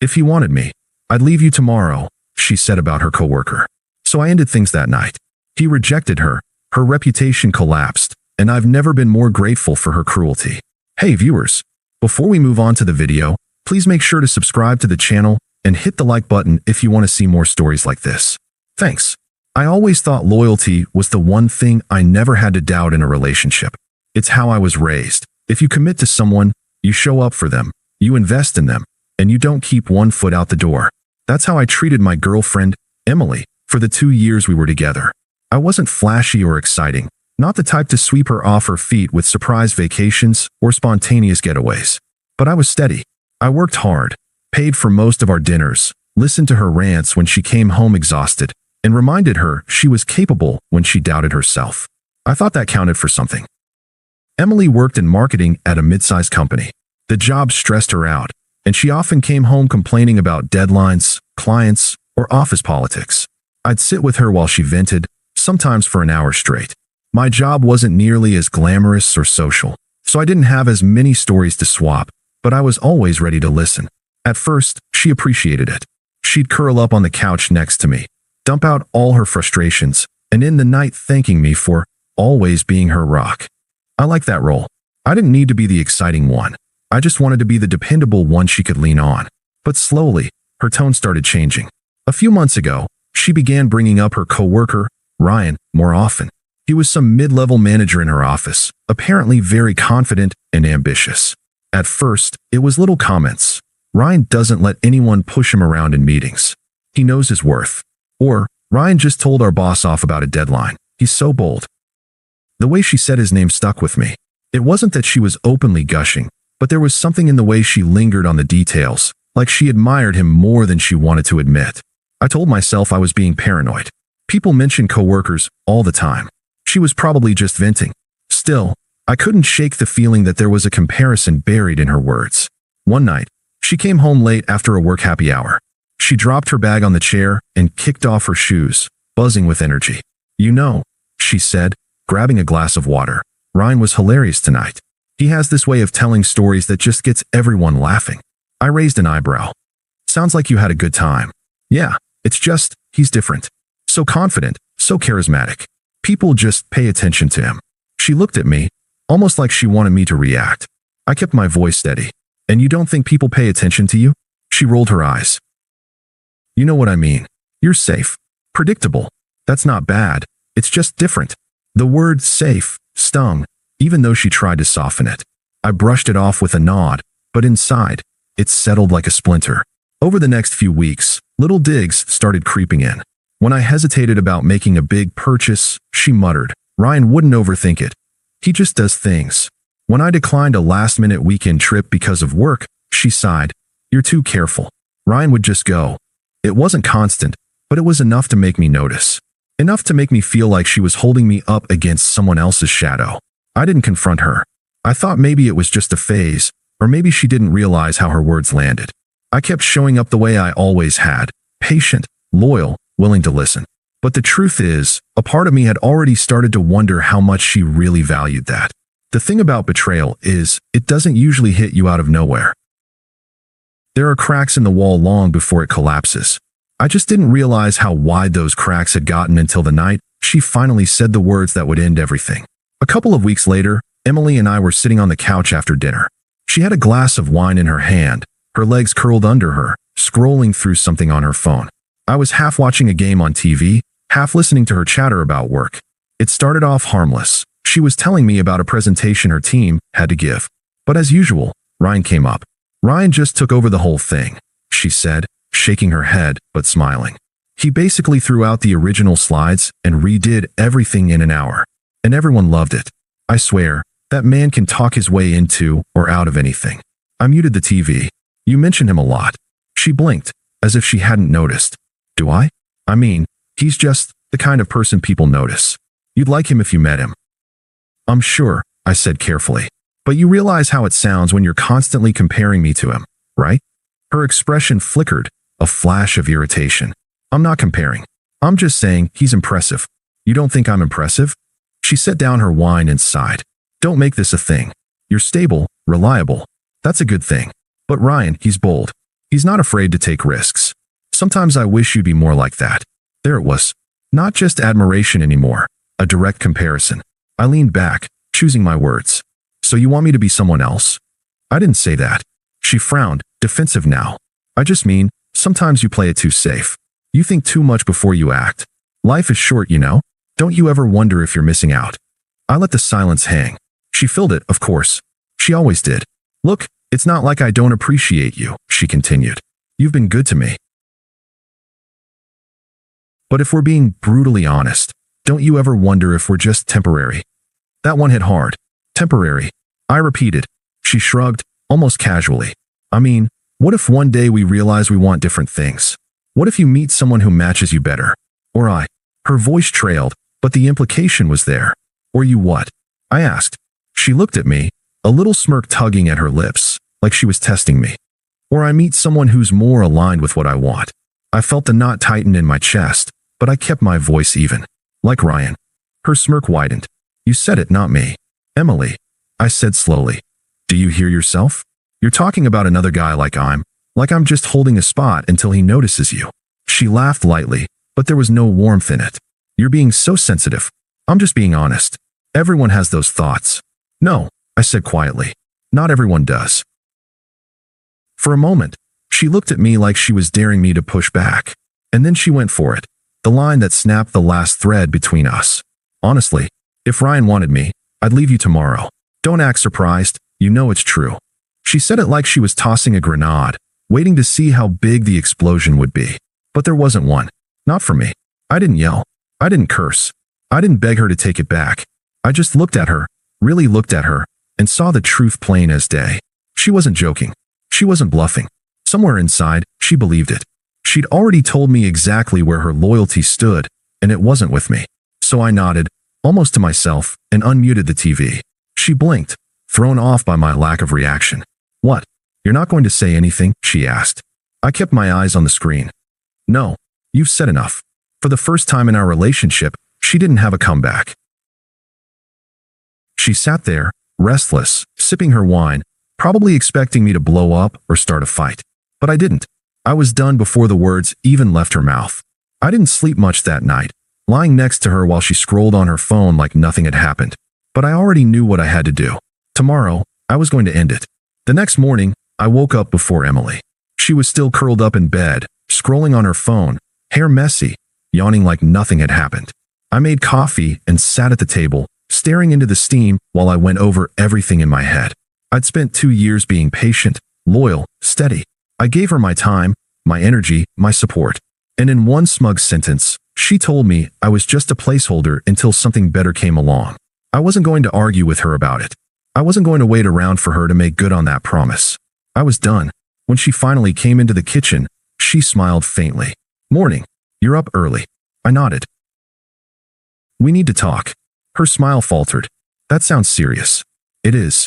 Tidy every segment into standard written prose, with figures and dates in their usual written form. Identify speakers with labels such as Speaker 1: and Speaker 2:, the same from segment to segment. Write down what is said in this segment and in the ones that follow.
Speaker 1: If he wanted me, I'd leave you tomorrow, she said about her coworker. So I ended things that night. He rejected her, her reputation collapsed, and I've never been more grateful for her cruelty. Hey viewers, before we move on to the video, please make sure to subscribe to the channel and hit the like button if you want to see more stories like this. Thanks. I always thought loyalty was the one thing I never had to doubt in a relationship. It's how I was raised. If you commit to someone, you show up for them, you invest in them, and you don't keep one foot out the door. That's how I treated my girlfriend, Emily, for the 2 years we were together. I wasn't flashy or exciting, not the type to sweep her off her feet with surprise vacations or spontaneous getaways. But I was steady. I worked hard, paid for most of our dinners, listened to her rants when she came home exhausted, and reminded her she was capable when she doubted herself. I thought that counted for something. Emily worked in marketing at a mid-sized company. The job stressed her out, and she often came home complaining about deadlines, clients, or office politics. I'd sit with her while she vented, sometimes for an hour straight. My job wasn't nearly as glamorous or social, so I didn't have as many stories to swap, but I was always ready to listen. At first, she appreciated it. She'd curl up on the couch next to me, dump out all her frustrations, and in the night thanking me for always being her rock. I liked that role. I didn't need to be the exciting one. I just wanted to be the dependable one she could lean on. But slowly, her tone started changing. A few months ago, she began bringing up her coworker, Ryan, more often. He was some mid-level manager in her office, apparently very confident and ambitious. At first, it was little comments. Ryan doesn't let anyone push him around in meetings. He knows his worth. Or, Ryan just told our boss off about a deadline. He's so bold. The way she said his name stuck with me. It wasn't that she was openly gushing, but there was something in the way she lingered on the details, like she admired him more than she wanted to admit. I told myself I was being paranoid. People mention coworkers all the time. She was probably just venting. Still, I couldn't shake the feeling that there was a comparison buried in her words. One night, she came home late after a work happy hour. She dropped her bag on the chair and kicked off her shoes, buzzing with energy. You know, she said, grabbing a glass of water, Ryan was hilarious tonight. He has this way of telling stories that just gets everyone laughing. I raised an eyebrow. Sounds like you had a good time. Yeah, it's just, he's different. So confident, so charismatic. People just pay attention to him. She looked at me, almost like she wanted me to react. I kept my voice steady. And you don't think people pay attention to you? She rolled her eyes. You know what I mean. You're safe. Predictable. That's not bad. It's just different. The word safe stung, even though she tried to soften it. I brushed it off with a nod, but inside, it settled like a splinter. Over the next few weeks, little digs started creeping in. When I hesitated about making a big purchase, she muttered, Ryan wouldn't overthink it. He just does things. When I declined a last-minute weekend trip because of work, she sighed, You're too careful. Ryan would just go. It wasn't constant, but it was enough to make me notice. Enough to make me feel like she was holding me up against someone else's shadow. I didn't confront her. I thought maybe it was just a phase, or maybe she didn't realize how her words landed. I kept showing up the way I always had, patient, loyal, willing to listen. But the truth is, a part of me had already started to wonder how much she really valued that. The thing about betrayal is, it doesn't usually hit you out of nowhere. There are cracks in the wall long before it collapses. I just didn't realize how wide those cracks had gotten until the night she finally said the words that would end everything. A couple of weeks later, Emily and I were sitting on the couch after dinner. She had a glass of wine in her hand, her legs curled under her, scrolling through something on her phone. I was half watching a game on TV, half listening to her chatter about work. It started off harmless. She was telling me about a presentation her team had to give. But as usual, Ryan came up. Ryan just took over the whole thing, she said, shaking her head but smiling. He basically threw out the original slides and redid everything in an hour. And everyone loved it. I swear, that man can talk his way into or out of anything. I muted the TV. You mentioned him a lot. She blinked, as if she hadn't noticed. Do I? I mean, he's just the kind of person people notice. You'd like him if you met him. I'm sure, I said carefully. But you realize how it sounds when you're constantly comparing me to him, right? Her expression flickered, a flash of irritation. I'm not comparing. I'm just saying he's impressive. You don't think I'm impressive? She set down her wine and sighed. Don't make this a thing. You're stable, reliable. That's a good thing. But Ryan, he's bold. He's not afraid to take risks. Sometimes I wish you'd be more like that. There it was. Not just admiration anymore, a direct comparison. I leaned back, choosing my words. So you want me to be someone else? I didn't say that. She frowned, defensive now. I just mean, sometimes you play it too safe. You think too much before you act. Life is short, you know? Don't you ever wonder if you're missing out? I let the silence hang. She filled it, of course. She always did. Look, it's not like I don't appreciate you, she continued. You've been good to me. But if we're being brutally honest, don't you ever wonder if we're just temporary? That one hit hard. Temporary. I repeated. She shrugged, almost casually. I mean, what if one day we realize we want different things? What if you meet someone who matches you better? Or I. Her voice trailed, but the implication was there. Or you what? I asked. She looked at me, a little smirk tugging at her lips, like she was testing me. Or I meet someone who's more aligned with what I want. I felt the knot tighten in my chest, but I kept my voice even. Like Ryan. Her smirk widened. You said it, not me. Emily. I said slowly. Do you hear yourself? You're talking about another guy like I'm just holding a spot until he notices you. She laughed lightly, but there was no warmth in it. You're being so sensitive. I'm just being honest. Everyone has those thoughts. No, I said quietly. Not everyone does. For a moment, she looked at me like she was daring me to push back. And then she went for it. The line that snapped the last thread between us. Honestly, if Ryan wanted me, I'd leave you tomorrow. Don't act surprised, you know it's true. She said it like she was tossing a grenade, waiting to see how big the explosion would be. But there wasn't one. Not for me. I didn't yell. I didn't curse. I didn't beg her to take it back. I just looked at her, really looked at her, and saw the truth plain as day. She wasn't joking. She wasn't bluffing. Somewhere inside, she believed it. She'd already told me exactly where her loyalty stood, and it wasn't with me. So I nodded, almost to myself, and unmuted the TV. She blinked, thrown off by my lack of reaction. What? You're not going to say anything? She asked. I kept my eyes on the screen. No, you've said enough. For the first time in our relationship, she didn't have a comeback. She sat there, restless, sipping her wine, probably expecting me to blow up or start a fight. But I didn't. I was done before the words even left her mouth. I didn't sleep much that night, lying next to her while she scrolled on her phone like nothing had happened. But I already knew what I had to do. Tomorrow, I was going to end it. The next morning, I woke up before Emily. She was still curled up in bed, scrolling on her phone, hair messy, yawning like nothing had happened. I made coffee and sat at the table, staring into the steam while I went over everything in my head. I'd spent 2 years being patient, loyal, steady. I gave her my time, my energy, my support. And in one smug sentence, she told me I was just a placeholder until something better came along. I wasn't going to argue with her about it. I wasn't going to wait around for her to make good on that promise. I was done. When she finally came into the kitchen, she smiled faintly. Morning. You're up early. I nodded. We need to talk. Her smile faltered. That sounds serious. It is.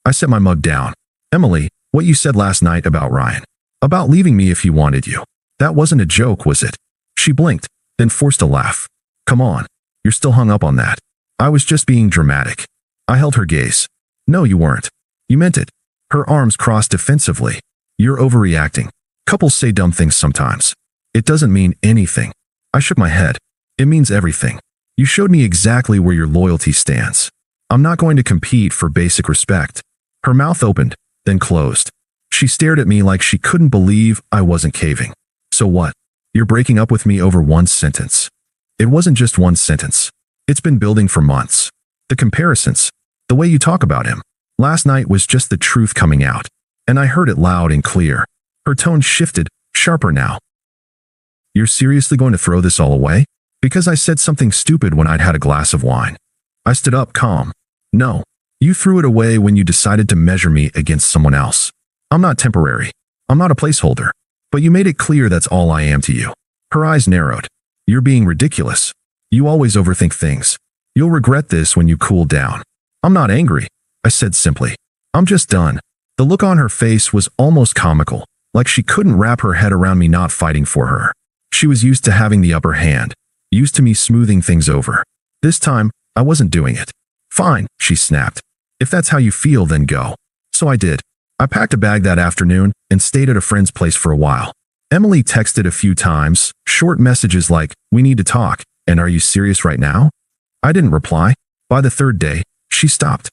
Speaker 1: I set my mug down. Emily, what you said last night about Ryan. About leaving me if he wanted you. That wasn't a joke, was it? She blinked, then forced a laugh. Come on. You're still hung up on that. I was just being dramatic. I held her gaze. No, you weren't. You meant it. Her arms crossed defensively. You're overreacting. Couples say dumb things sometimes. It doesn't mean anything. I shook my head. It means everything. You showed me exactly where your loyalty stands. I'm not going to compete for basic respect. Her mouth opened, then closed. She stared at me like she couldn't believe I wasn't caving. So what? You're breaking up with me over one sentence. It wasn't just one sentence. It's been building for months. The comparisons, the way you talk about him. Last night was just the truth coming out, and I heard it loud and clear. Her tone shifted, sharper now. You're seriously going to throw this all away? Because I said something stupid when I'd had a glass of wine. I stood up calm. No, you threw it away when you decided to measure me against someone else. I'm not temporary. I'm not a placeholder. But you made it clear that's all I am to you. Her eyes narrowed. You're being ridiculous. You always overthink things. You'll regret this when you cool down. I'm not angry, I said simply. I'm just done. The look on her face was almost comical, like she couldn't wrap her head around me not fighting for her. She was used to having the upper hand, used to me smoothing things over. This time, I wasn't doing it. Fine, she snapped. If that's how you feel, then go. So I did. I packed a bag that afternoon and stayed at a friend's place for a while. Emily texted a few times, short messages like, "We need to talk," and "Are you serious right now?" I didn't reply. By the third day, she stopped.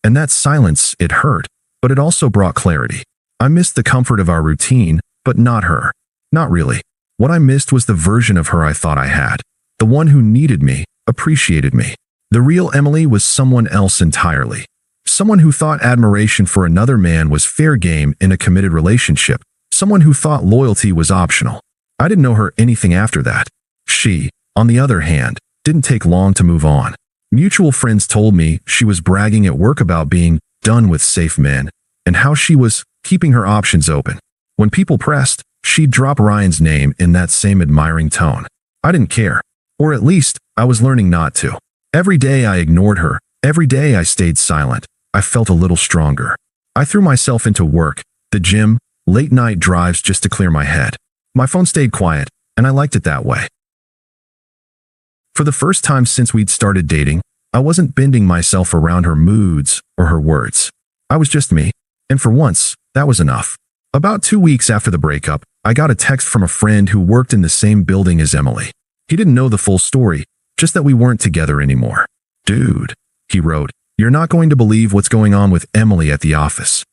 Speaker 1: And that silence, it hurt, but it also brought clarity. I missed the comfort of our routine, but not her. Not really. What I missed was the version of her I thought I had. The one who needed me, appreciated me. The real Emily was someone else entirely. Someone who thought admiration for another man was fair game in a committed relationship. Someone who thought loyalty was optional. I didn't know her anything after that. She, on the other hand, didn't take long to move on. Mutual friends told me she was bragging at work about being done with safe men and how she was keeping her options open. When people pressed, she'd drop Ryan's name in that same admiring tone. I didn't care. Or at least, I was learning not to. Every day I ignored her. Every day I stayed silent. I felt a little stronger. I threw myself into work, the gym, late-night drives just to clear my head. My phone stayed quiet, and I liked it that way. For the first time since we'd started dating, I wasn't bending myself around her moods or her words. I was just me, and for once, that was enough. About 2 weeks after the breakup, I got a text from a friend who worked in the same building as Emily. He didn't know the full story, just that we weren't together anymore. "Dude," he wrote, "you're not going to believe what's going on with Emily at the office."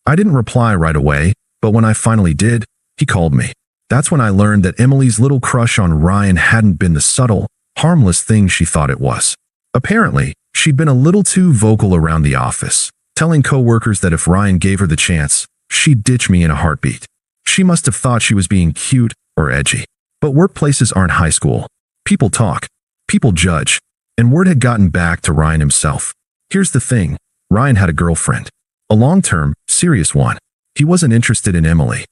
Speaker 1: I didn't reply right away, but when I finally did, he called me. That's when I learned that Emily's little crush on Ryan hadn't been the subtle, harmless thing she thought it was. Apparently, she'd been a little too vocal around the office, telling coworkers that if Ryan gave her the chance, she'd ditch me in a heartbeat. She must have thought she was being cute or edgy. But workplaces aren't high school. People talk. People judge. And word had gotten back to Ryan himself. Here's the thing. Ryan had a girlfriend. A long-term, serious one. He wasn't interested in Emily.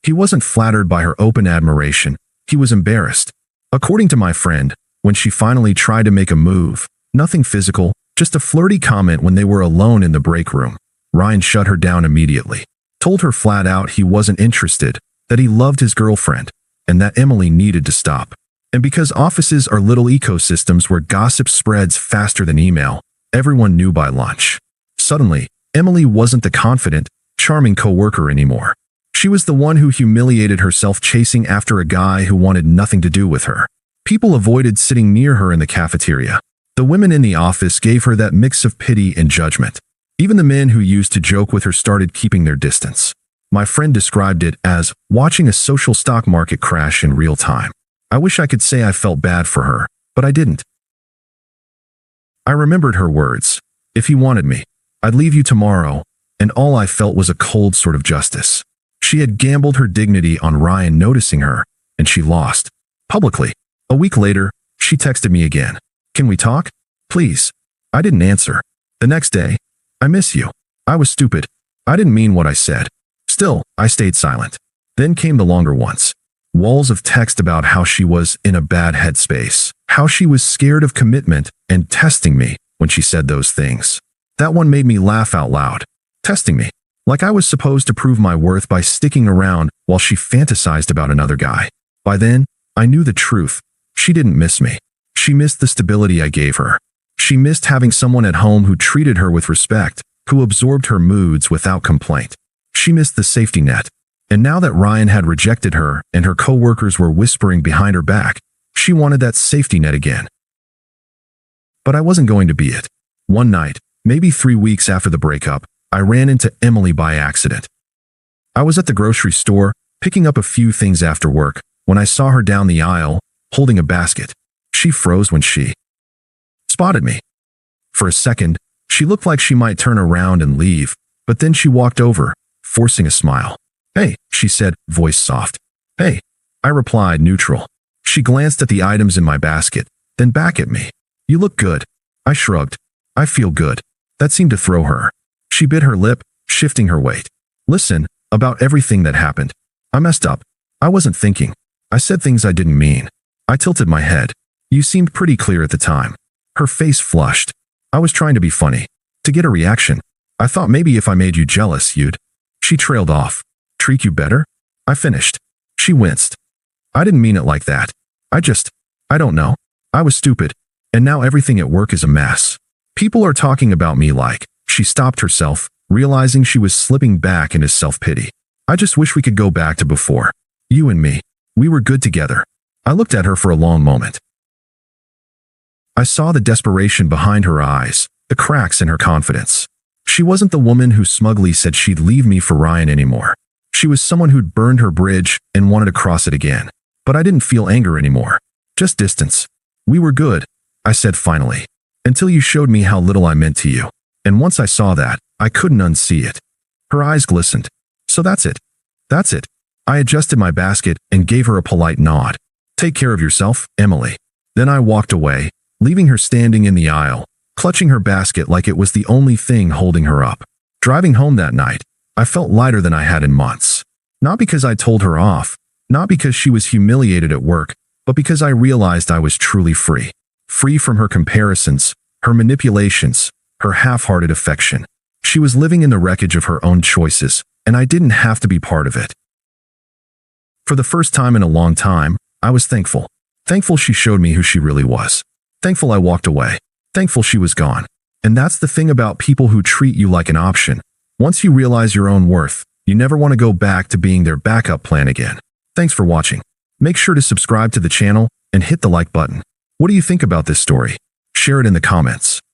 Speaker 1: He wasn't flattered by her open admiration. He was embarrassed. According to my friend, when she finally tried to make a move, nothing physical, just a flirty comment when they were alone in the break room, Ryan shut her down immediately. Told her flat out he wasn't interested, that he loved his girlfriend, and that Emily needed to stop. And because offices are little ecosystems where gossip spreads faster than email, everyone knew by lunch. Suddenly, Emily wasn't the confident, charming coworker anymore. She was the one who humiliated herself chasing after a guy who wanted nothing to do with her. People avoided sitting near her in the cafeteria. The women in the office gave her that mix of pity and judgment. Even the men who used to joke with her started keeping their distance. My friend described it as watching a social stock market crash in real time. I wish I could say I felt bad for her, but I didn't. I remembered her words. "If he wanted me, I'd leave you tomorrow," and all I felt was a cold sort of justice. She had gambled her dignity on Ryan noticing her, and she lost. Publicly. A week later, she texted me again. "Can we talk? Please." I didn't answer. The next day, "I miss you." I was stupid. I didn't mean what I said. Still, I stayed silent. Then came the longer ones. Walls of text about how she was in a bad headspace, how she was scared of commitment, and testing me when she said those things. That one made me laugh out loud. Testing me. Like I was supposed to prove my worth by sticking around while she fantasized about another guy. By then, I knew the truth. She didn't miss me. She missed the stability I gave her. She missed having someone at home who treated her with respect, who absorbed her moods without complaint. She missed the safety net. And now that Ryan had rejected her and her coworkers were whispering behind her back, she wanted that safety net again. But I wasn't going to be it. One night, maybe 3 weeks after the breakup, I ran into Emily by accident. I was at the grocery store, picking up a few things after work, when I saw her down the aisle, holding a basket. She froze when she spotted me. For a second, she looked like she might turn around and leave, but then she walked over, forcing a smile. "Hey," she said, voice soft. "Hey," I replied, neutral. She glanced at the items in my basket, then back at me. "You look good." I shrugged. "I feel good." That seemed to throw her. She bit her lip, shifting her weight. "Listen, about everything that happened. I messed up. I wasn't thinking. I said things I didn't mean." I tilted my head. "You seemed pretty clear at the time." Her face flushed. "I was trying to be funny. To get a reaction. I thought maybe if I made you jealous, you'd." She trailed off. "Treat you better?" I finished. She winced. "I didn't mean it like that. I don't know. I was stupid. And now everything at work is a mess. People are talking about me like." She stopped herself, realizing she was slipping back into self-pity. I just wish we could go back to before. You and me. We were good together. I looked at her for a long moment. I saw the desperation behind her eyes, the cracks in her confidence. She wasn't the woman who smugly said she'd leave me for Ryan anymore. She was someone who'd burned her bridge and wanted to cross it again. But I didn't feel anger anymore. Just distance. We were good, I said finally. Until you showed me how little I meant to you. And once I saw that, I couldn't unsee it. Her eyes glistened. So that's it. That's it. I adjusted my basket and gave her a polite nod. Take care of yourself, Emily. Then I walked away, leaving her standing in the aisle, clutching her basket like it was the only thing holding her up. Driving home that night, I felt lighter than I had in months. Not because I told her off, not because she was humiliated at work, but because I realized I was truly free. Free from her comparisons, her manipulations, her half-hearted affection. She was living in the wreckage of her own choices, and I didn't have to be part of it. For the first time in a long time, I was thankful. Thankful she showed me who she really was. Thankful I walked away. Thankful she was gone. And that's the thing about people who treat you like an option. Once you realize your own worth, you never want to go back to being their backup plan again. Thanks for watching. Make sure to subscribe to the channel and hit the like button. What do you think about this story? Share it in the comments.